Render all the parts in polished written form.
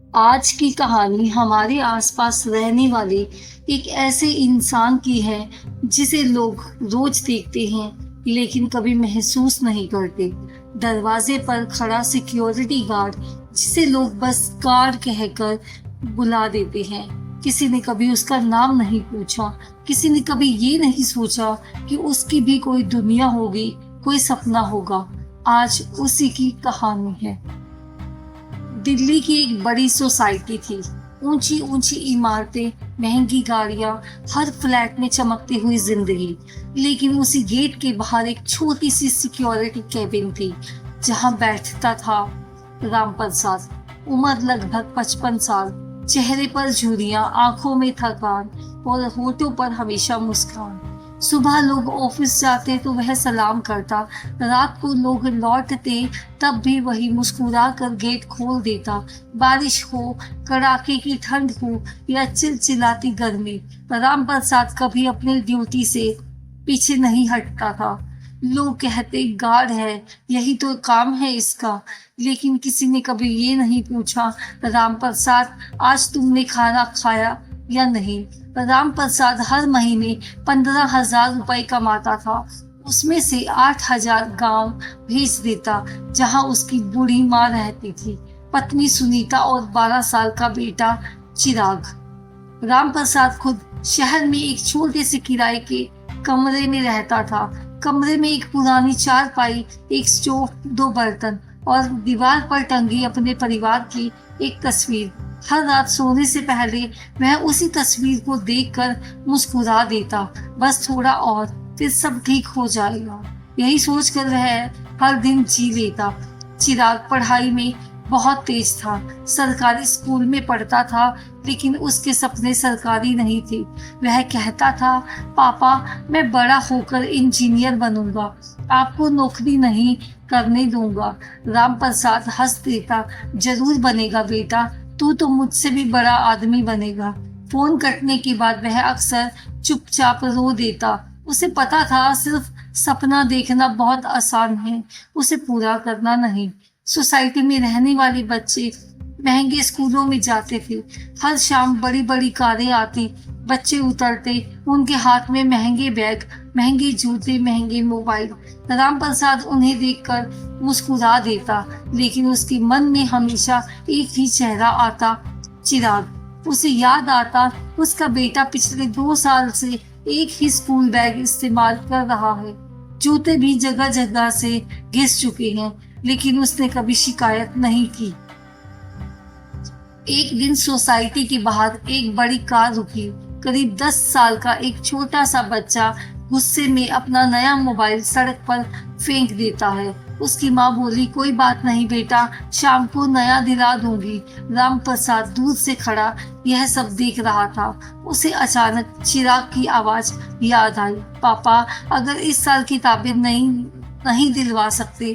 आज की कहानी हमारे आसपास रहने वाले एक ऐसे इंसान की है जिसे लोग रोज देखते हैं लेकिन कभी महसूस नहीं करते। दरवाजे पर खड़ा सिक्योरिटी गार्ड जिसे लोग बस गार्ड कहकर बुला देते हैं। किसी ने कभी उसका नाम नहीं पूछा, किसी ने कभी ये नहीं सोचा कि उसकी भी कोई दुनिया होगी, कोई सपना होगा। आज उसी की कहानी है। दिल्ली की एक बड़ी सोसाइटी थी। ऊंची ऊंची इमारतें, महंगी गाड़ियां, हर फ्लैट में चमकती हुई जिंदगी। लेकिन उसी गेट के बाहर एक छोटी सी सिक्योरिटी कैबिन थी जहां बैठता था राम प्रसाद। उम्र लगभग 55 साल, चेहरे पर झुर्रियां, आंखों में थकान और होठों पर हमेशा मुस्कान। सुबह लोग ऑफिस जाते तो वह सलाम करता, रात को लोग लौटते तब भी वही मुस्कुरा कर गेट खोल देता। बारिश हो, कड़ाके की ठंड हो या चिलचिलाती गर्मी, राम प्रसाद कभी अपनी ड्यूटी से पीछे नहीं हटता था। लोग कहते गार्ड है, यही तो काम है इसका। लेकिन किसी ने कभी ये नहीं पूछा, राम प्रसाद आज तुमने खाना खाया या नहीं। राम प्रसाद हर महीने 15,000 रुपए कमाता था। उसमें से 8,000 गांव भेज देता जहां उसकी बूढ़ी माँ रहती थी, पत्नी सुनीता और 12 साल का बेटा चिराग। राम प्रसाद खुद शहर में एक छोटे से किराए के कमरे में रहता था। कमरे में एक पुरानी चारपाई, एक स्टोव, 2 बर्तन और दीवार पर टंगी अपने परिवार की एक तस्वीर। हर रात सोने से पहले वह उसी तस्वीर को देखकर मुस्कुरा देता, बस थोड़ा और फिर सब ठीक हो जाएगा। यही सोचकर वह हर दिन जी लेता। चिराग पढ़ाई में बहुत तेज था, सरकारी स्कूल में पढ़ता था, लेकिन उसके सपने सरकारी नहीं थे। वह कहता था, पापा मैं बड़ा होकर इंजीनियर बनूंगा, आपको नौकरी नहीं करने दूंगा। राम प्रसाद हंस देता, जरूर बनेगा बेटा, तू तो मुझसे भी बड़ा आदमी बनेगा। फोन कटने के बाद वह अक्सर चुपचाप रो देता। उसे पता था सिर्फ सपना देखना बहुत आसान है, उसे पूरा करना नहीं। सोसाइटी में रहने वाले बच्चे महंगे स्कूलों में जाते थे। हर शाम बड़ी बड़ी कारें आती, बच्चे उतरते, उनके हाथ में महंगे बैग, महंगे जूते, महंगे मोबाइल। राम प्रसाद उन्हें देखकर मुस्कुरा देता, लेकिन उसके मन में हमेशा एक ही चेहरा आता, चिराग। उसे याद आता उसका बेटा पिछले 2 साल से एक ही स्कूल बैग इस्तेमाल कर रहा है। जूते भी जगह जगह से घिस चुके हैं, लेकिन उसने कभी शिकायत नहीं की। एक दिन सोसाइटी के बाहर एक बड़ी कार रुकी। करीब 10 साल का एक छोटा सा बच्चा गुस्से में अपना नया मोबाइल सड़क पर फेंक देता है। उसकी माँ बोली, कोई बात नहीं बेटा, शाम को नया दिला दूंगी। राम प्रसाद दूर से खड़ा यह सब देख रहा था। उसे अचानक चिराग की आवाज याद आई, पापा अगर इस साल किताबें नहीं दिलवा सकते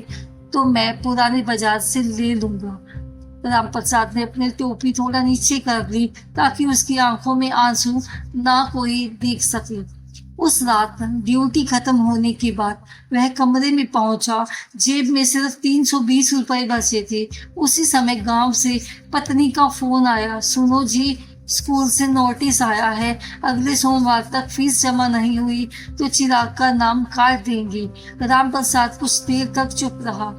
तो मैं पुराने बाजार से ले लूंगा। राम प्रसाद ने अपनी टोपी थोड़ा नीचे कर ली ताकि उसकी आंखों में आंसू ना कोई देख सके। उस रात ड्यूटी खत्म होने के बाद वह कमरे में पहुंचा। जेब में सिर्फ 320 रुपए बचे थे। उसी समय गांव से पत्नी का फोन आया, सुनो जी, स्कूल से नोटिस आया है, अगले सोमवार तक फीस जमा नहीं हुई तो चिराग का नाम काट देंगे। राम प्रसाद कुछ देर तक चुप रहा।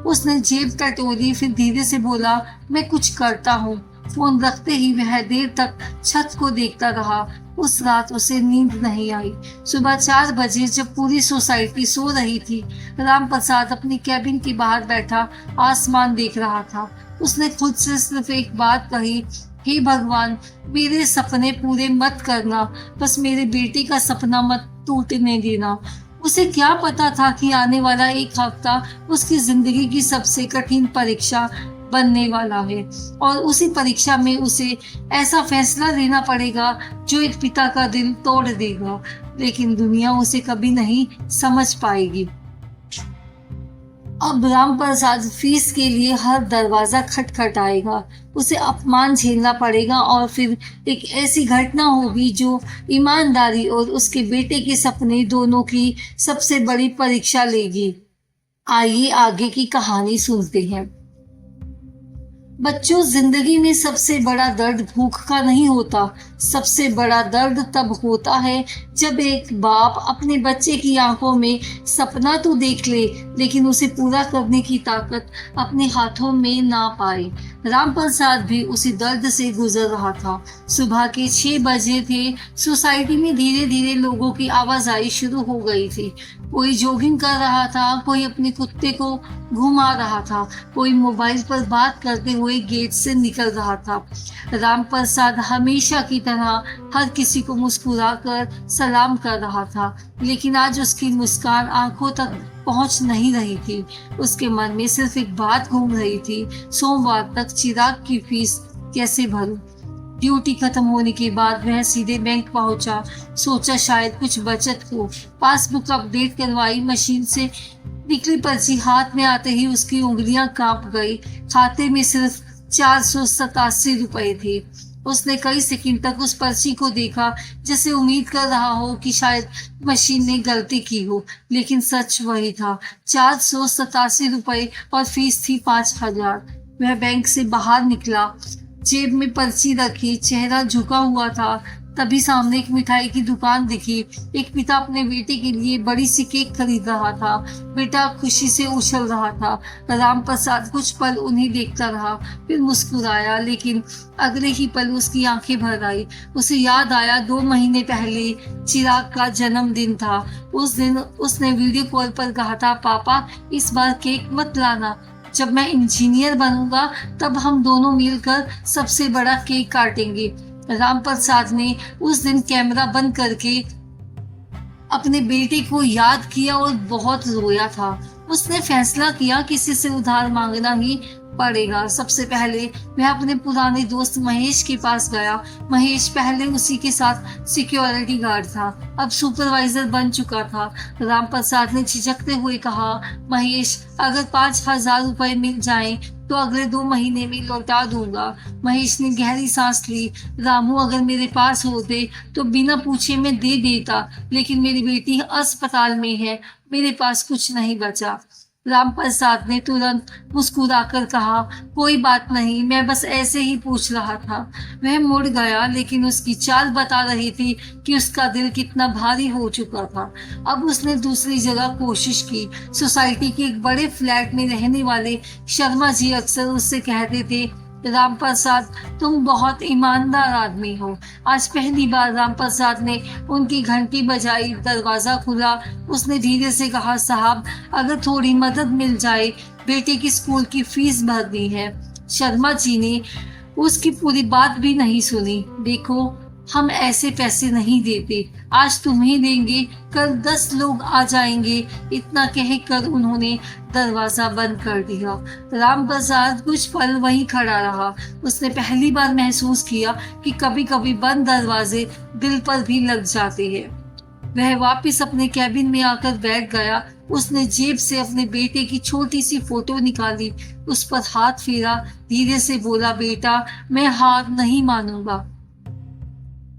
उसने जेब टटोली, फिर धीरे से बोला, मैं कुछ करता हूँ। फोन रखते ही वह देर तक छत को देखता रहा। उस रात उसे नींद नहीं आई। सुबह 4 बजे जब पूरी सोसाइटी सो रही थी, राम प्रसाद अपनी कैबिन के बाहर बैठा आसमान देख रहा था। उसने खुद से सिर्फ एक बात कही, हे भगवान, मेरे सपने पूरे मत करना, बस मेरे बेटे का सपना मत टूटने देना। उसे क्या पता था कि आने वाला एक हफ्ता उसकी जिंदगी की सबसे कठिन परीक्षा बनने वाला है, और उसी परीक्षा में उसे ऐसा फैसला लेना पड़ेगा जो एक पिता का दिल तोड़ देगा, लेकिन दुनिया उसे कभी नहीं समझ पाएगी। अब राम प्रसाद फीस के लिए हर दरवाजा खटखटाएगा, उसे अपमान झेलना पड़ेगा, और फिर एक ऐसी घटना होगी जो ईमानदारी और उसके बेटे के सपने दोनों की सबसे बड़ी परीक्षा लेगी। आइए आगे की कहानी सुनते हैं। बच्चों, जिंदगी में सबसे बड़ा दर्द भूख का नहीं होता। सबसे बड़ा दर्द तब होता है जब एक बाप अपने बच्चे की आंखों में सपना तो देख ले, लेकिन उसे पूरा करने की ताकत अपने हाथों में ना पाए। राम प्रसाद भी उसी दर्द से गुजर रहा था। सुबह के 6 बजे थे। सोसाइटी में धीरे धीरे लोगों की आवाजाही शुरू हो गई थी। कोई जॉगिंग कर रहा था, कोई अपने कुत्ते को घुमा रहा था, कोई मोबाइल पर बात करते हुए गेट से निकल रहा था। राम प्रसाद हमेशा की तरह हर किसी को मुस्कुराकर सलाम कर रहा था, लेकिन आज उसकी मुस्कान आंखों तक पहुंच नहीं रही थी। उसके मन में सिर्फ एक बात घूम रही थी, सोमवार तक चिराग की फीस कैसे भरूं। ड्यूटी खत्म होने के बाद वह सीधे बैंक पहुंचा। सोचा शायद कुछ बचत हो। पासबुक अपडेट करवाई। मशीन से निकली पर्ची हाथ में आते ही उसकी उंगलियां कांप गई। खाते में सिर्फ 487 रुपए थे। उसने कई सेकंड तक उस पर्ची को देखा, जैसे उम्मीद कर रहा हो कि शायद मशीन ने गलती की हो, लेकिन सच वही था। 487 रुपए और फीस थी 5,000। वह बैंक से बाहर निकला, जेब में पर्ची रखी, चेहरा झुका हुआ था। तभी सामने एक मिठाई की दुकान दिखी। एक पिता अपने बेटे के लिए बड़ी सी केक खरीद रहा था। बेटा खुशी से उछल रहा था। राम प्रसाद कुछ पल उन्हें देखता रहा, फिर मुस्कुराया, लेकिन अगले ही पल उसकी आंखें भर आई। उसे याद आया 2 महीने पहले चिराग का जन्मदिन था। उस दिन उसने वीडियो कॉल पर कहा था, पापा इस बार केक मत लाना, जब मैं इंजीनियर बनूंगा तब हम दोनों मिलकर सबसे बड़ा केक काटेंगे। राम प्रसाद ने उस दिन कैमरा बंद करके अपने बेटे को याद किया और बहुत रोया था। उसने फैसला किया किसी से उधार मांगना ही पड़ेगा। सबसे पहले वह अपने पुराने दोस्त महेश के पास गया। महेश पहले उसी के साथ सिक्योरिटी गार्ड था, अब सुपरवाइजर बन चुका था। राम प्रसाद ने झिझकते हुए कहा, महेश अगर 5,000 रुपए मिल जाएं तो अगले 2 महीने में लौटा दूंगा। महेश ने गहरी सांस ली। रामू अगर मेरे पास होते तो बिना पूछे मैं दे देता, लेकिन मेरी बेटी अस्पताल में है, मेरे पास कुछ नहीं बचा। राम प्रसाद ने तुरंत मुस्कुराकर कहा, कोई बात नहीं, मैं बस ऐसे ही पूछ रहा था। वह मुड़ गया, लेकिन उसकी चाल बता रही थी कि उसका दिल कितना भारी हो चुका था। अब उसने दूसरी जगह कोशिश की। सोसाइटी के एक बड़े फ्लैट में रहने वाले शर्मा जी अक्सर उससे कहते थे, राम प्रसाद तुम बहुत ईमानदार आदमी हो। आज पहली बार राम प्रसाद ने उनकी घंटी बजाई। दरवाजा खुला। उसने धीरे से कहा, साहब अगर थोड़ी मदद मिल जाए, बेटे की स्कूल की फीस भरनी है। शर्मा जी ने उसकी पूरी बात भी नहीं सुनी। देखो हम ऐसे पैसे नहीं देते, आज तुम्हें देंगे, कल 10 लोग आ जाएंगे। इतना कहकर उन्होंने दरवाजा बंद कर दिया। राम प्रसाद कुछ पल वहीं खड़ा रहा। उसने पहली बार महसूस किया कि कभी कभी बंद दरवाजे दिल पर भी लग जाते हैं। वह वापस अपने कैबिन में आकर बैठ गया। उसने जेब से अपने बेटे की छोटी सी फोटो निकाली, उस पर हाथ फेरा, धीरे से बोला, बेटा मैं हार नहीं मानूंगा।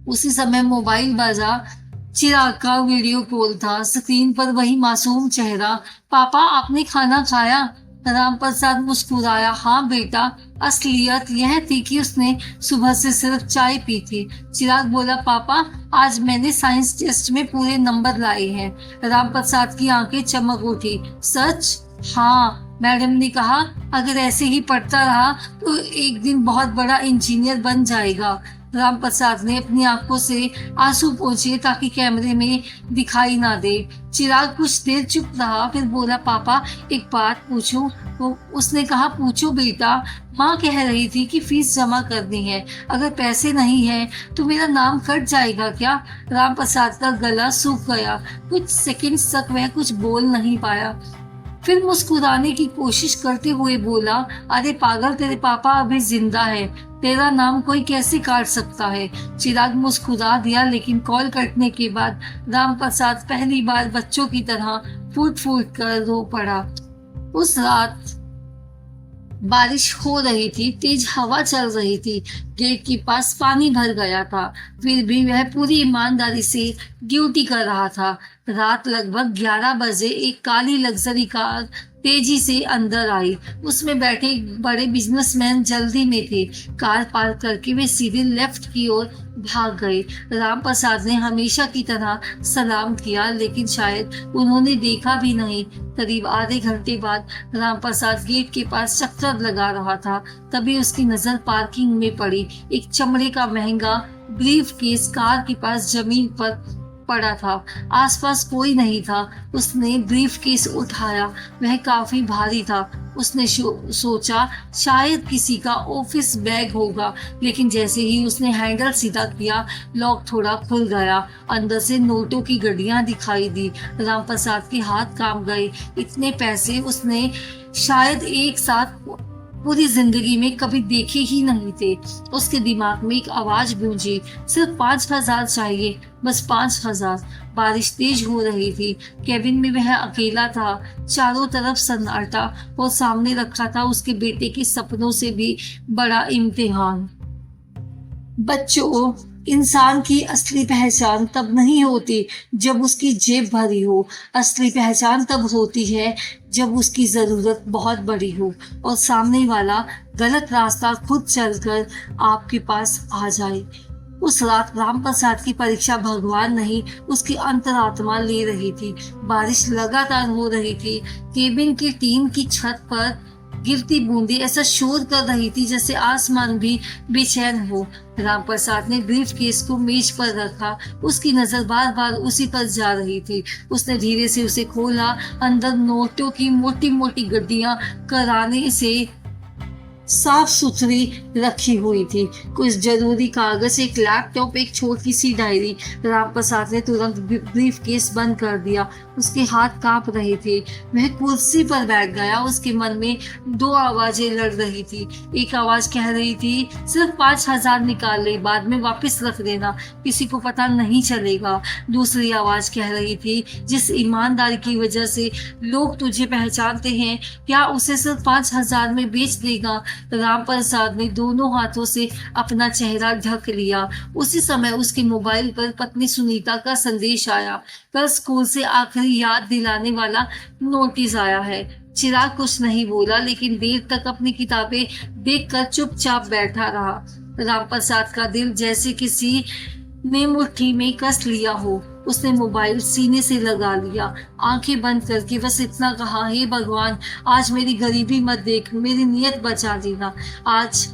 उसी समय मोबाइल बजा। चिराग का वीडियो कॉल था। स्क्रीन पर वही मासूम चेहरा। पापा आपने खाना खाया? राम प्रसाद मुस्कुराया, हाँ बेटा। असलियत यह थी कि उसने सुबह से सिर्फ चाय पी थी। चिराग बोला, पापा आज मैंने साइंस टेस्ट में पूरे नंबर लाए हैं। राम प्रसाद की आंखें चमक उठी। सच? हाँ, मैडम ने कहा अगर ऐसे ही पढ़ता रहा तो एक दिन बहुत बड़ा इंजीनियर बन जाएगा। राम प्रसाद ने अपनी आंखों से आंसू पोंछे ताकि कैमरे में दिखाई ना दे। चिराग कुछ देर चुप रहा, फिर बोला, पापा एक बात पूछूं? तो उसने कहा, पूछो बेटा। माँ कह रही थी कि फीस जमा करनी है, अगर पैसे नहीं है तो मेरा नाम कट जाएगा क्या? राम प्रसाद का गला सूख गया। कुछ सेकंड तक वह कुछ बोल नहीं पाया, फिर मुस्कुराने की कोशिश करते हुए बोला, अरे पागल, तेरे पापा अभी जिंदा है, तेरा नाम कोई कैसे काट सकता है? चिराग मुस्कुरा दिया, लेकिन कॉल कटने के बाद राम प्रसाद पहली बार बच्चों की तरह फूट फूट कर रो पड़ा। उस रात बारिश हो रही थी, तेज हवा चल रही थी। गेट के पास पानी भर गया था, फिर भी वह पूरी ईमानदारी से ड्यूटी कर रहा था। रात लगभग 11 बजे एक काली लग्जरी कार तेजी से अंदर आई। उसमें बैठे एक बड़े बिजनेसमैन जल्दी में थे। कार पार्क करके वे सीधे लेफ्ट की ओर भाग गए। राम प्रसाद ने हमेशा की तरह सलाम किया, लेकिन शायद उन्होंने देखा भी नहीं। करीब आधे घंटे बाद राम प्रसाद गेट के पास चक्कर लगा रहा था, तभी उसकी नजर पार्किंग में पड़ी। एक चमड़े का महंगा ब्रीफ केस कार के पास जमीन पर पड़ा था। आसपास कोई नहीं था। उसने ब्रीफ केस उठाया। वह काफी भारी था। उसने सोचा शायद किसी का ऑफिस बैग होगा, लेकिन जैसे ही उसने हैंडल सीधा किया, लॉक थोड़ा खुल गया। अंदर से नोटों की गड्डियां दिखाई दी। राम प्रसाद के हाथ कांप गए। इतने पैसे उसने शायद एक साथ पूरी जिंदगी में कभी देखे ही नहीं थे। उसके दिमाग में एक आवाज गूंजी, सिर्फ 5,000 चाहिए, बस 5,000। बारिश तेज हो रही थी। केबिन में वह अकेला था। चारों तरफ सन्नाटा और सामने रखा था उसके बेटे के सपनों से भी बड़ा इम्तिहान। बच्चों, इंसान की असली पहचान तब नहीं होती जब उसकी जेब भरी हो। असली पहचान तब होती है जब उसकी जरूरत बहुत बड़ी हो और सामने वाला गलत रास्ता खुद चलकर आपके पास आ जाए। उस रात राम प्रसाद की परीक्षा भगवान नहीं, उसकी अंतरात्मा ले रही थी। बारिश लगातार हो रही थी। केबिन की टीन की छत पर गिरती बूंदी ऐसा शोर कर रही थी जैसे आसमान भी बेचैन हो। राम प्रसाद ने ब्रीफ केस को मेज पर रखा। उसकी नजर बार बार उसी पर जा रही थी। उसने धीरे से उसे खोला। अंदर नोटों की मोटी मोटी गड्डियां कराने से साफ सुथरी रखी हुई थी। कुछ जरूरी कागज, एक लैपटॉप, एक छोटी सी डायरी। राम प्रसाद ने तुरंत ब्रीफ केस बंद कर दिया। उसके हाथ कांप रहे थे। वह कुर्सी पर बैठ गया। उसके मन में दो आवाजें लड़ रही थी। एक आवाज कह रही थी, सिर्फ 5,000 निकाल ले, बाद में वापस रख देना, किसी को पता नहीं चलेगा। दूसरी आवाज कह रही थी, जिस ईमानदारी की वजह से लोग तुझे पहचानते हैं, क्या उसे सिर्फ 5,000 में बेच देगा? राम प्रसाद ने दोनों हाथों से अपना चेहरा ढक लिया। उसी समय उसके मोबाइल पर पत्नी सुनीता का संदेश आया। कल स्कूल से आखिरी याद दिलाने वाला नोटिस आया है। चिराग कुछ नहीं बोला, लेकिन देर तक अपनी किताबें देखकर चुपचाप बैठा रहा। राम प्रसाद का दिल जैसे किसी ने मुट्ठी में कस लिया हो। उसने मोबाइल सीने से लगा लिया। आंखें बंद करके बस इतना कहा, हे भगवान, आज मेरी गरीबी मत देख, मेरी नियत बचा देना। आज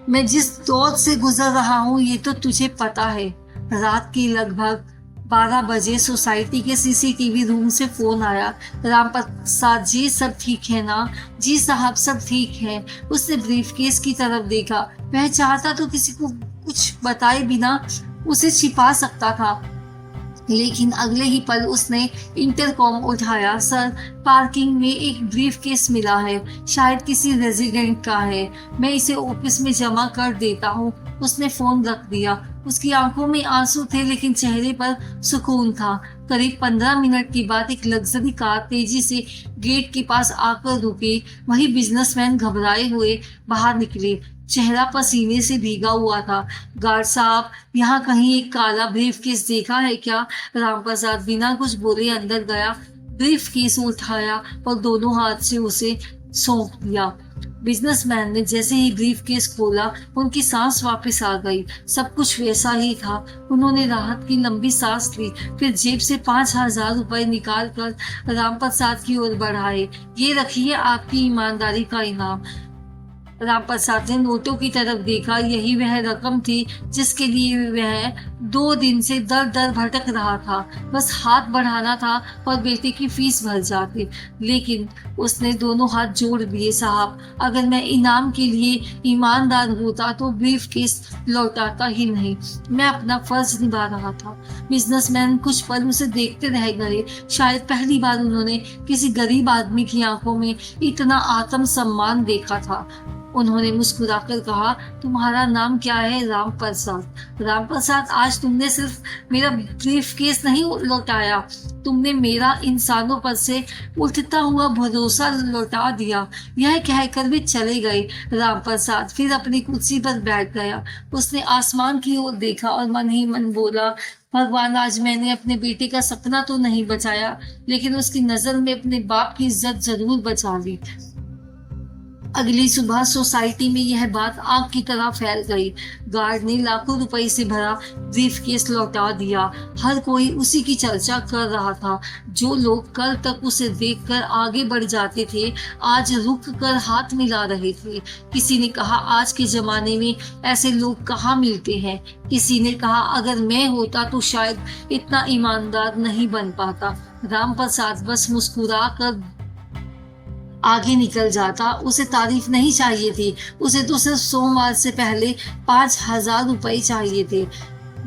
मैं जिस दौर से गुजर रहा हूँ ये तो तुझे पता है। रात की लगभग 12 बजे सोसाइटी के सीसीटीवी रूम से फोन आया। राम प्रसाद जी, सब ठीक है ना? जी साहब, सब ठीक है। उसने ब्रीफकेस की तरफ देखा। वह चाहता तो किसी को कुछ बताए बिना उसे छिपा सकता था, लेकिन अगले ही पल उसने इंटरकॉम उठाया। सर, पार्किंग में एक ब्रीफकेस मिला है, शायद किसी रेजिडेंट का है, मैं इसे ऑफिस में जमा कर देता हूँ। उसने फोन रख दिया। उसकी आंखों में आंसू थे, लेकिन चेहरे पर सुकून था। करीब 15 मिनट के बाद एक लग्जरी कार तेजी से गेट के पास आकर रुकी। वही बिजनेसमैन घबराए हुए बाहर निकले। चेहरा पसीने से भीगा हुआ था। गार्ड साहब, यहाँ कहीं एक काला ब्रीफकेस देखा है क्या? राम प्रसाद बिना कुछ बोले अंदर गया, ब्रीफकेस उठाया और दोनों हाथ से उसे सौंप दिया। बिजनेसमैन ने जैसे ही ब्रीफकेस खोला, उनकी सांस वापस आ गई। सब कुछ वैसा ही था। उन्होंने राहत की लंबी सांस ली, फिर जेब से 5,000 रुपए निकाल कर राम प्रसाद की ओर बढ़ाए। ये रखिए आपकी ईमानदारी का इनाम। राम प्रसाद ने नोटों की तरफ देखा। यही वह रकम थी जिसके लिए वह 2 दिन से दर दर भटक रहा था। बस हाथ बढ़ाना था और बेटे की फीस भर जाती। लेकिन उसने दोनों हाथ जोड़ दिए। साहब, अगर मैं इनाम के लिए ईमानदार होता तो ब्रीफकेस लौटाता ही नहीं। मैं अपना फर्ज निभा रहा था। बिजनेसमैन कुछ पल उसे देखते रह गए। शायद पहली बार उन्होंने किसी गरीब आदमी की आंखों में इतना आत्मसम्मान देखा था। उन्होंने मुस्कुराकर कहा, तुम्हारा नाम क्या है? राम प्रसाद। राम प्रसाद, आज तुमने सिर्फ मेरा ब्रीफकेस नहीं लौटाया, तुमने मेरा इंसानों पर से उठता हुआ भरोसा लौटा दिया। यह कहकर वे चले गए। रामप्रसाद फिर अपनी कुर्सी पर बैठ गया। उसने आसमान की ओर देखा और मन ही मन बोला, भगवान, आज मैंने अपने बेटे का सपना तो नहीं बचाया, लेकिन उसकी नजर में अपने बाप की इज्जत जरूर बचा ली। अगली सुबह सोसाइटी में यह बात आग की तरह फैल गई। गार्ड ने लाखों रुपए से भरा ब्रीफकेस लौटा दिया। हर कोई उसी की चर्चा कर रहा था। जो लोग कल तक उसे देखकर आगे बढ़ जाते थे, आज रुक कर हाथ मिला रहे थे। किसी ने कहा, आज के जमाने में ऐसे लोग कहाँ मिलते हैं। किसी ने कहा, अगर मैं होता तो शायद इतना ईमानदार नहीं बन पाता। रामप्रसाद बस मुस्कुरा कर आगे निकल जाता। उसे तारीफ नहीं चाहिए थी, उसे तो सिर्फ सोमवार से पहले 5,000 रुपए चाहिए थे।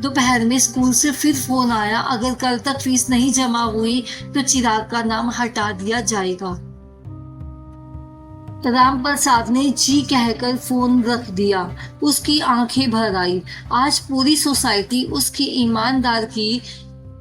दोपहर में स्कूल से फिर फोन आया, अगर कल तक फीस नहीं जमा हुई तो चिराग का नाम हटा दिया जाएगा। रामप्रसाद ने जी कहकर फोन रख दिया। उसकी आंखें भर आई। आज पूरी सोसाइटी उसकी ईमानदार की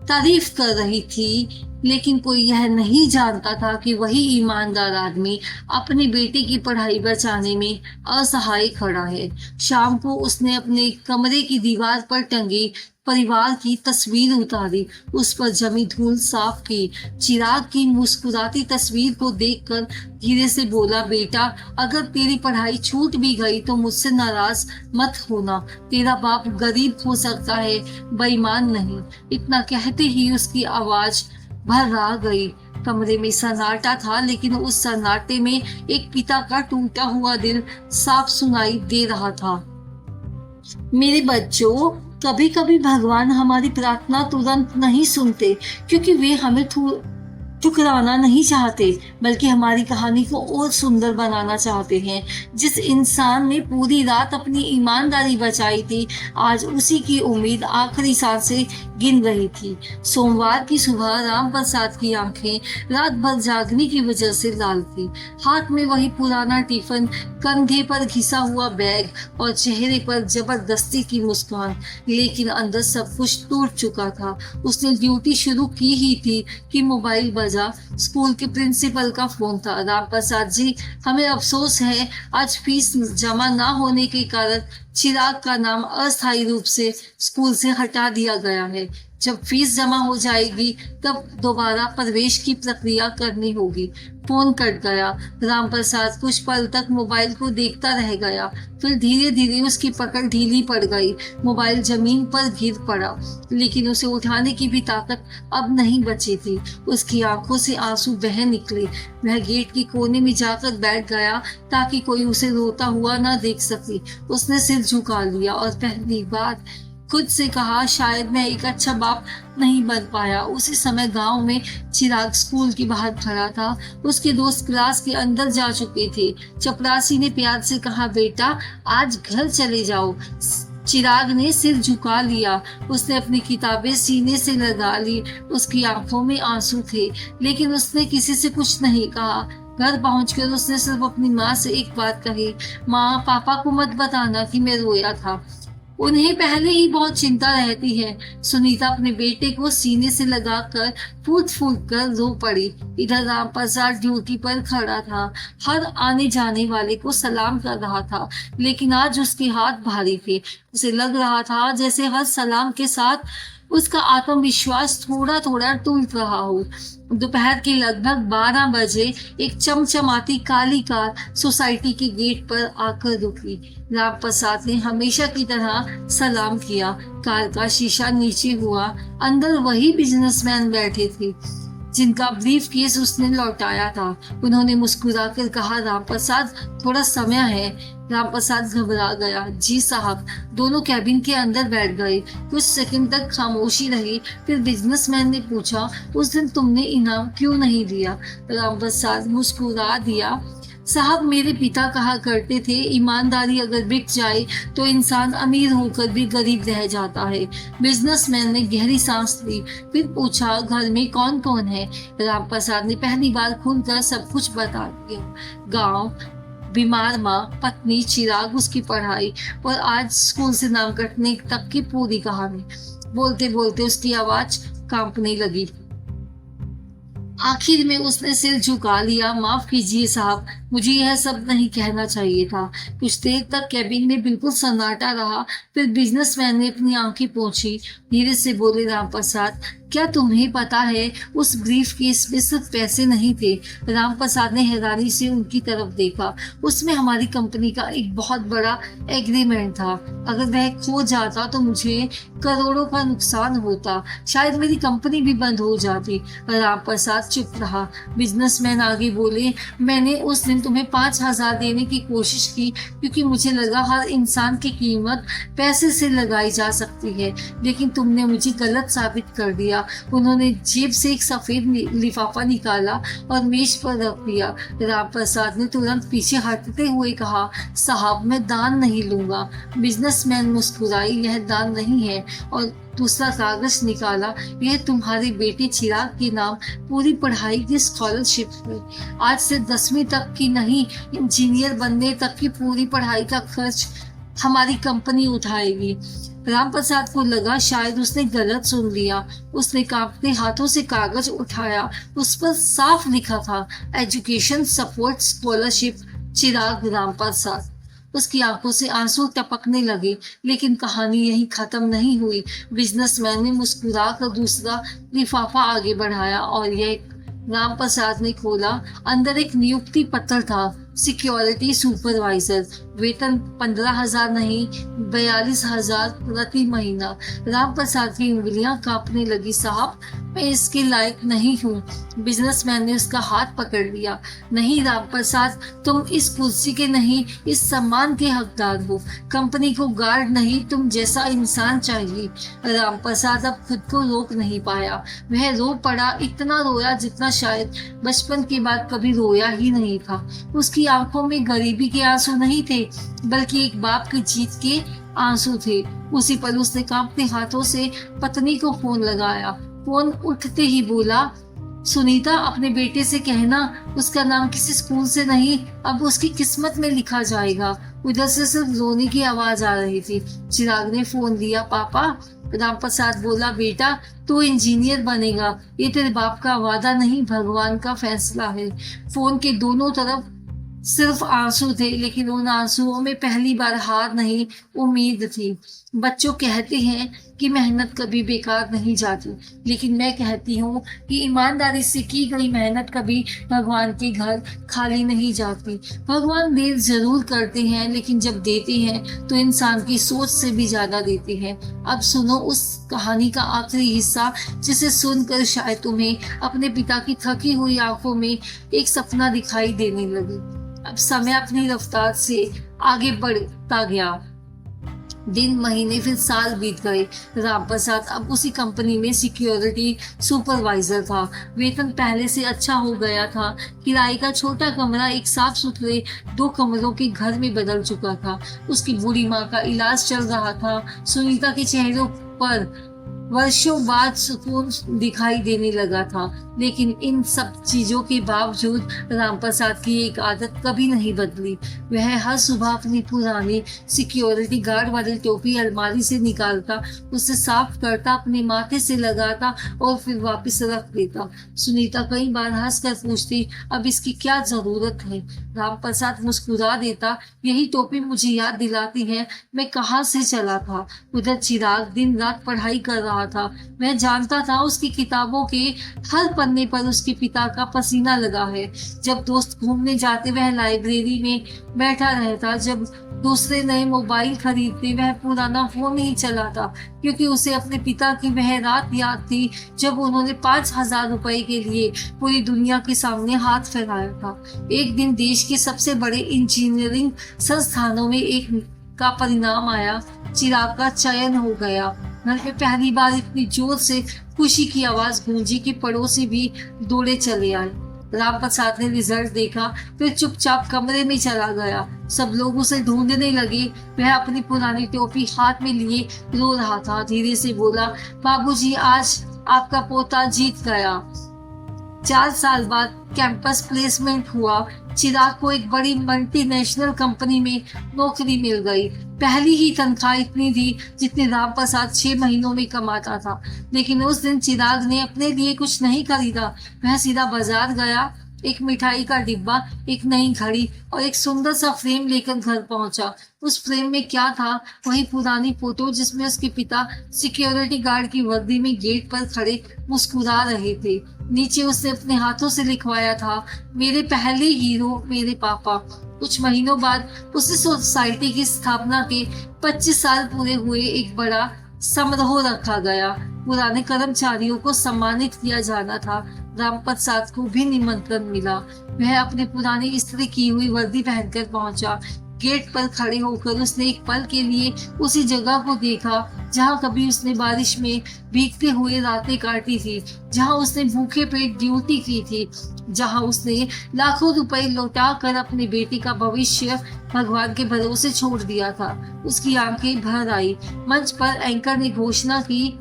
तारीफ कर रही थी, लेकिन कोई यह नहीं जानता था कि वही ईमानदार आदमी अपने बेटे की पढ़ाई बचाने में असहाय खड़ा है। शाम को उसने अपने कमरे की दीवार पर टंगी परिवार की तस्वीर उतारी, उस पर जमी धूल साफ की। चिराग की मुस्कुराती तस्वीर को देखकर धीरे से बोला, बेटा, अगर तेरी पढ़ाई छूट भी गई तो मुझसे नाराज मत होना। तेरा बाप गरीब हो सकता है, बेईमान नहीं। इतना कहते ही उसकी आवाज भर्रा गई। कमरे में सन्नाटा था, लेकिन उस सन्नाटे में एक पिता का टूटा हुआ दिल साफ सुनाई दे रहा था। मेरे बच्चों, कभी कभी भगवान हमारी प्रार्थना तुरंत नहीं सुनते, क्योंकि वे हमें ठुकराना नहीं चाहते, बल्कि हमारी कहानी को और सुंदर बनाना चाहते हैं। जिस इंसान ने पूरी रात अपनी ईमानदारी बचाई थी, आज उसी की उम्मीद आखिरी सांसें गिन रही थी। सोमवार की सुबह रामप्रसाद की आंखें रात भर जागने की वजह से लाल थी। हाथ में वही पुराना टिफिन, कंधे पर घिसा हुआ बैग और चेहरे पर जबरदस्ती की मुस्कान, लेकिन अंदर सब कुछ टूट चुका था। उसने ड्यूटी शुरू की ही थी कि मोबाइल बजा। स्कूल के प्रिंसिपल का फोन था। रामप्रसाद जी, हमें अफसोस है, आज फीस जमा ना होने के कारण चिराग का नाम अस्थायी रूप से स्कूल से हटा दिया गया है। जब फीस जमा हो जाएगी तब दोबारा प्रवेश की प्रक्रिया करनी होगी। फोन कट गया। रामप्रसाद कुछ पल तक मोबाइल को देखता रह गया, फिर धीरे धीरे उसकी पकड़ ढीली पड़ गई। मोबाइल जमीन पर गिर पड़ा, लेकिन उसे उठाने की भी ताकत अब नहीं बची थी। उसकी आंखों से आंसू बह निकले। वह गेट के कोने में जाकर बैठ गया ताकि कोई उसे रोता हुआ ना देख सके। उसने सिर झुका लिया और पहली बार खुद से कहा, शायद मैं एक अच्छा बाप नहीं बन पाया। उसी समय गांव में चिराग स्कूल के बाहर खड़ा था। उसके दोस्त क्लास के अंदर जा चुके थे। चपरासी ने प्यार से कहा, बेटा, आज घर चले जाओ। चिराग ने सिर झुका लिया। उसने अपनी किताबें सीने से लगा ली। उसकी आंखों में आंसू थे, लेकिन उसने किसी से कुछ नहीं कहा। घर पहुंचकर उसने सिर्फ अपनी माँ से एक बात कही, माँ, पापा को मत बताना कि मैं रोया था। उन्हें पहले ही बहुत चिंता रहती है। सुनीता अपने बेटे को सीने से लगाकर फूट फूट कर रो पड़ी। इधर रामप्रसाद ड्यूटी पर खड़ा था, हर आने जाने वाले को सलाम कर रहा था, लेकिन आज उसके हाथ भारी थे। उसे लग रहा था जैसे हर सलाम के साथ उसका आत्मविश्वास थोड़ा थोड़ा टूट रहा हो। दोपहर के लगभग 12 बजे एक चमचमाती काली कार सोसाइटी के गेट पर आकर रुकी। रामप्रसाद ने हमेशा की तरह सलाम किया। कार का शीशा नीचे हुआ। अंदर वही बिजनेसमैन बैठे थे जिनका ब्रीफ केस उसने लौटाया था। उन्होंने मुस्कुराकर कहा, रामप्रसाद, थोड़ा समय है। रामप्रसाद घबरा गया। जी साहब। दोनों कैबिन के अंदर बैठ गए। कुछ सेकंड तक खामोशी रही, फिर बिजनेसमैन ने पूछा, उस दिन तुमने इनाम क्यों नहीं दिया? रामप्रसाद मुस्कुरा दिया, साहब, मेरे पिता कहा करते थे, ईमानदारी अगर बिक जाए तो इंसान अमीर होकर भी गरीब रह जाता है। बिजनेसमैन ने गहरी सांस ली, फिर पूछा, घर में कौन कौन है? रामप्रसाद ने पहली बार खुलकर सब कुछ बता दिया। गांव, बीमार माँ, पत्नी, चिराग, उसकी पढ़ाई और आज स्कूल से नाम कटने तक की पूरी कहानी। बोलते बोलते उसकी आवाज कांपने लगी। आखिर में उसने सिर झुका लिया। माफ कीजिए साहब, मुझे यह सब नहीं कहना चाहिए था। कुछ देर तक कैबिन में बिल्कुल सन्नाटा रहा। फिर बिजनेसमैन ने अपनी आंखें पोंछी, धीरे से बोले, रामप्रसाद, क्या तुम्हें पता है उस ब्रीफ केस में सिर्फ पैसे नहीं थे। रामप्रसाद ने हैरानी से उनकी तरफ देखा। उसमें हमारी कंपनी का एक बहुत बड़ा एग्रीमेंट था। अगर वह खो जाता तो मुझे करोड़ों का नुकसान होता, शायद मेरी कंपनी भी बंद हो जाती। रामप्रसाद चुप रहा। बिजनेसमैन आगे बोले, मैंने उस दिन तुम्हें 5,000 देने की कोशिश की क्योंकि मुझे लगा हर इंसान की कीमत पैसे से लगाई जा सकती है, लेकिन तुमने मुझे गलत साबित कर दिया। उन्होंने जेब से एक सफेद लिफाफा निकाला और मेज पर रख दिया। रामप्रसाद ने तुरंत पीछे हटते हुए कहा, साहब, मैं दान नहीं लूंगा। बिजनेसमैन मुस्कुराई, यह दान नहीं है। और दूसरा कागज निकाला, यह तुम्हारे बेटे चिराग के नाम पूरी पढ़ाई की स्कॉलरशिप है। आज से 10वीं तक की नहीं, इंजीनियर बनने तक की पूरी पढ़ाई का खर्च हमारी कंपनी उठाएगी। रामप्रसाद को लगा शायद उसने गलत सुन लिया। उसने कांपते हाथों से कागज उठाया। उस पर साफ लिखा था, एजुकेशन सपोर्ट स्कॉलरशिप, चिराग रामप्रसाद। उसकी आंखों से आंसू टपकने लगे, लेकिन कहानी यही खत्म नहीं हुई। बिजनेसमैन ने मुस्कुरा कर दूसरा लिफाफा आगे बढ़ाया और यह रामप्रसाद ने खोला। अंदर एक नियुक्ति पत्र था, सिक्योरिटी सुपरवाइजर, वेतन 15,000 नहीं, 42,000 प्रति महीना। रामप्रसाद की उंगलियां कांपने लगी। साहब, मैं इसके लायक नहीं हूँ। बिजनेसमैन ने उसका हाथ पकड़ लिया। नहीं रामप्रसाद, तुम इस कुर्सी के नहीं, इस सम्मान के हकदार हो। कंपनी को गार्ड नहीं, तुम जैसा इंसान चाहिए। रामप्रसाद अब खुद को रोक नहीं पाया। वह रो पड़ा, इतना रोया जितना शायद बचपन के बाद कभी रोया ही नहीं था। उसकी आंखों में गरीबी के आंसू नहीं थे, बल्कि एक बाप की जीत के आंसू थे। उसी पर उसने कांपते हाथों से पत्नी को फोन लगाया। फोन उठते ही बोला, सुनीता, अपने बेटे से कहना उसका नाम किसी स्कूल से नहीं, अब उसकी किस्मत में लिखा जाएगा। उधर से सिर्फ रोने की आवाज आ रही थी। चिराग ने फोन दिया। पापा, रामप्रसाद बोला, बेटा, तू इंजीनियर बनेगा। ये तेरे बाप का वादा नहीं, भगवान का फैसला है। फोन के दोनों तरफ सिर्फ आंसू थे, लेकिन उन आंसुओं में पहली बार हार नहीं, उम्मीद थी। बच्चों कहते हैं कि मेहनत कभी बेकार नहीं जाती, लेकिन मैं कहती हूँ कि ईमानदारी से की गई मेहनत कभी भगवान के घर खाली नहीं जाती। भगवान देर जरूर करते हैं, लेकिन जब देते हैं तो इंसान की सोच से भी ज्यादा देते हैं। अब सुनो उस कहानी का आखिरी हिस्सा, जिसे सुनकर शायद तुम्हें अपने पिता की थकी हुई आंखों में एक सपना दिखाई देने लगी। अब समय अपनी रफ्तार से आगे बढ़ता गया। दिन, महीने, फिर साल बीत गए। रामप्रसाद अब उसी कंपनी में सिक्योरिटी सुपरवाइजर था। वेतन पहले से अच्छा हो गया था। किराए का छोटा कमरा एक साफ सुथरे 2 कमरों के घर में बदल चुका था। उसकी बूढ़ी माँ का इलाज चल रहा था। सुनीता के चेहरों पर वर्षों बाद सुकून दिखाई देने लगा था। लेकिन इन सब चीजों के बावजूद रामप्रसाद की एक आदत कभी नहीं बदली। वह हर सुबह अपनी पुरानी सिक्योरिटी गार्ड वाली टोपी अलमारी से निकालता, उसे साफ करता, अपने माथे से लगाता और फिर वापस रख देता। सुनीता कई बार हंसकर पूछती, अब इसकी क्या जरूरत है? रामप्रसाद मुस्कुरा देता, यही टोपी मुझे याद दिलाती है मैं कहाँ से चला था। उधर चिराग दिन रात पढ़ाई कर रहा था। वह जानता था उसकी किताबों के हर पन्ने पर उसके पिता का पसीना लगा है। जब दोस्त घूमने जाते वह लाइब्रेरी में बैठा रहता, जब दूसरे नए मोबाइल खरीदते वह पुराना फोन ही चलाता, क्योंकि उसे अपने पिता की वह रात याद थी जब उन्होंने 5,000 रुपए के लिए पूरी दुनिया के सामने हाथ फैलाया था। एक दिन देश के सबसे बड़े इंजीनियरिंग संस्थानों में एक का परिणाम आया। चिराग का चयन हो गया। घर में पहली बार इतनी जोर से खुशी की आवाज गूंजी कि पड़ोसी भी दौड़े चले आए। रामप्रसाद ने रिजल्ट देखा, फिर चुपचाप कमरे में चला गया। सब लोग उसे ढूंढने लगे। वह अपनी पुरानी टोपी हाथ में लिए रो रहा था। धीरे से बोला, बाबूजी, आज आपका पोता जीत गया। 4 साल बाद कैंपस प्लेसमेंट हुआ। चिराग को एक बड़ी मल्टीनेशनल कंपनी में नौकरी मिल गई। पहली ही तनख्वाह इतनी थी जितनी राम प्रसाद 6 महीनों में कमाता था। लेकिन उस दिन चिराग ने अपने लिए कुछ नहीं खरीदा। वह सीधा बाजार गया, एक मिठाई का डिब्बा, एक नई घड़ी और एक सुंदर सा फ्रेम लेकर घर पहुंचा। उस फ्रेम में क्या था? वही पुरानी फोटो जिसमें उसके पिता सिक्योरिटी गार्ड की वर्दी में गेट पर खड़े मुस्कुरा रहे थे। नीचे उसने अपने हाथों से लिखवाया था, मेरे पहले हीरो मेरे पापा। कुछ महीनों बाद उस सोसाइटी की स्थापना के 25 साल पूरे हुए। एक बड़ा समारोह रखा गया। पुराने कर्मचारियों को सम्मानित किया जाना था। राम प्रसाद को भी निमंत्रण मिला। वह अपने पुरानी इस्त्री की हुई वर्दी पहनकर पहुंचा। गेट पर खड़े होकर उसने एक पल के लिए उसी जगह को देखा जहां कभी उसने बारिश में भीगते हुए रातें काटी थी, जहां उसने भूखे पेट ड्यूटी की थी, जहां उसने लाखों रुपए लौटा कर अपने बेटी का भविष्य भगवान के भरोसे छोड़ दिया था। उसकी आंखें भर आई। मंच पर एंकर ने घोषणा की,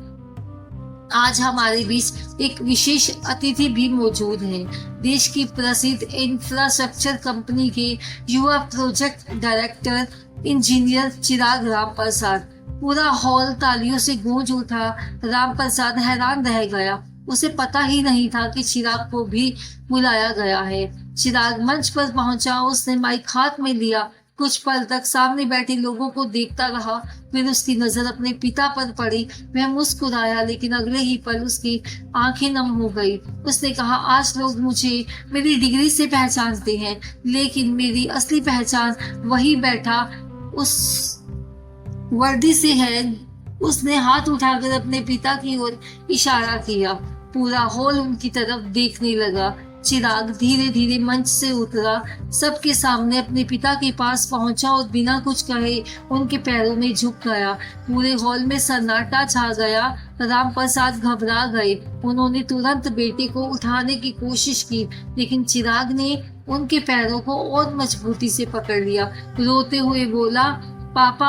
आज हमारे बीच एक विशेष अतिथि भी मौजूद हैं। देश की प्रसिद्ध इंफ्रास्ट्रक्चर कंपनी के युवा प्रोजेक्ट डायरेक्टर इंजीनियर चिराग राम प्रसाद। पूरा हॉल तालियों से गूंज उठा। राम प्रसाद हैरान रह गया। उसे पता ही नहीं था कि चिराग को भी बुलाया गया है। चिराग मंच पर पहुंचा। उसने माइक हाथ में लिया। कुछ पल तक सामने बैठे लोगों को देखता रहा। फिर उसकी नजर अपने पिता पर पड़ी। वह मुस्कुराया, लेकिन अगले ही पल उसकी आंखें नम हो गई। उसने कहा, आज लोग मुझे मेरी डिग्री से पहचानते हैं, लेकिन मेरी असली पहचान वही बैठा उस वर्दी से है। उसने हाथ उठाकर अपने पिता की ओर इशारा किया। पूरा हॉल उनकी तरफ देखने लगा। चिराग धीरे धीरे मंच से उतरा, सबके सामने अपने पिता के पास पहुंचा और बिना कुछ कहे उनके पैरों में झुक गया। पूरे हॉल में सन्नाटा छा गया। राम प्रसाद घबरा गए। उन्होंने तुरंत बेटे को उठाने की कोशिश की, लेकिन चिराग ने उनके पैरों को और मजबूती से पकड़ लिया। रोते हुए बोला, पापा,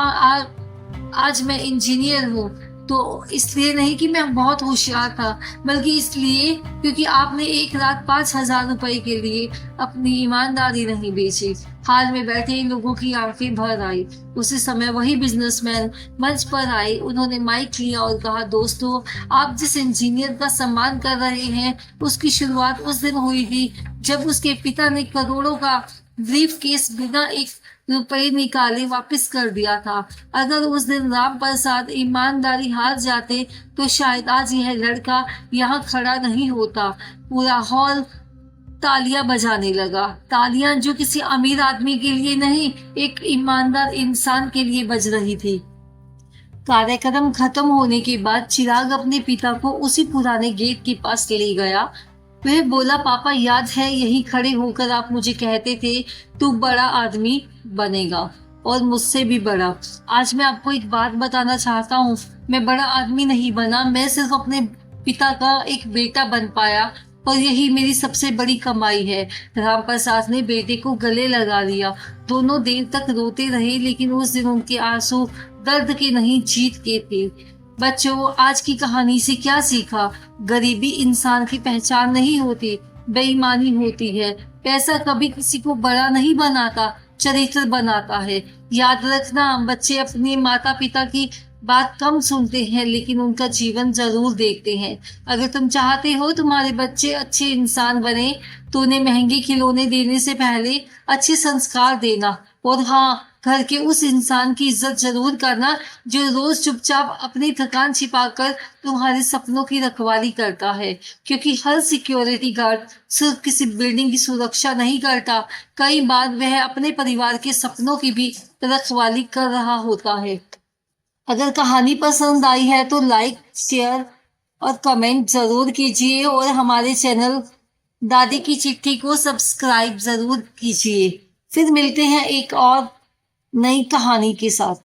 आज मैं इंजीनियर हूँ, तो इसलिए नहीं कि मैं बहुत होशियार था, बल्कि इसलिए क्योंकि आपने एक रात 5,000 रुपए के लिए अपनी ईमानदारी नहीं बेची। हाल में बैठे लोगों की आंखें भर आई। उसी समय वही बिजनेसमैन मंच पर आए। उन्होंने माइक लिया और कहा, दोस्तों, आप जिस इंजीनियर का सम्मान कर रहे हैं, उसकी शुरुआत उस दिन हुई थी जब उसके पिता ने करोड़ों का ब्रीफ केस बिना एक रुपए निकाले वापस कर दिया था। अगर उस दिन राम प्रसाद ईमानदारी हार जाते तो शायद आज यह लड़का यहाँ खड़ा नहीं होता। पूरा हॉल तालियां बजाने लगा। तालियां जो किसी अमीर आदमी के लिए नहीं, एक ईमानदार इंसान के लिए बज रही थी। कार्यक्रम खत्म होने के बाद चिराग अपने पिता को उसी पुराने गेट के पास ले गया। वह बोला, पापा, याद है यही खड़े होकर आप मुझे कहते थे तू बड़ा आदमी बनेगा, और मुझसे भी बड़ा। आज मैं आपको एक बात बताना चाहता हूँ, मैं बड़ा आदमी नहीं बना, मैं सिर्फ अपने पिता का एक बेटा बन पाया, और यही मेरी सबसे बड़ी कमाई है। राम प्रसाद ने बेटे को गले लगा लिया। दोनों देर तक रोते रहे, लेकिन उस दिन उनके आंसू दर्द के नहीं, जीत के थे। बच्चों, आज की कहानी से क्या सीखा? गरीबी इंसान की पहचान नहीं होती, बेईमानी होती है। पैसा कभी किसी को बड़ा नहीं बनाता, चरित्र बनाता है। याद रखना, बच्चे अपने माता पिता की बात कम सुनते हैं, लेकिन उनका जीवन जरूर देखते हैं। अगर तुम चाहते हो तुम्हारे बच्चे अच्छे इंसान बने, तो उन्हें महंगे खिलौने देने से पहले अच्छे संस्कार देना। और हाँ, घर के उस इंसान की इज्जत जरूर करना जो रोज चुपचाप अपनी थकान छिपाकर तुम्हारे सपनों की रखवाली करता है, क्योंकि हर सिक्योरिटी गार्ड सिर्फ किसी बिल्डिंग की सुरक्षा नहीं करता, कई बार वह अपने परिवार के सपनों की भी रखवाली कर रहा होता है। अगर कहानी पसंद आई है तो लाइक, शेयर और कमेंट जरूर कीजिए, और हमारे चैनल दादी की चिट्ठी को सब्सक्राइब जरूर कीजिए। फिर मिलते हैं एक और नई कहानी के साथ।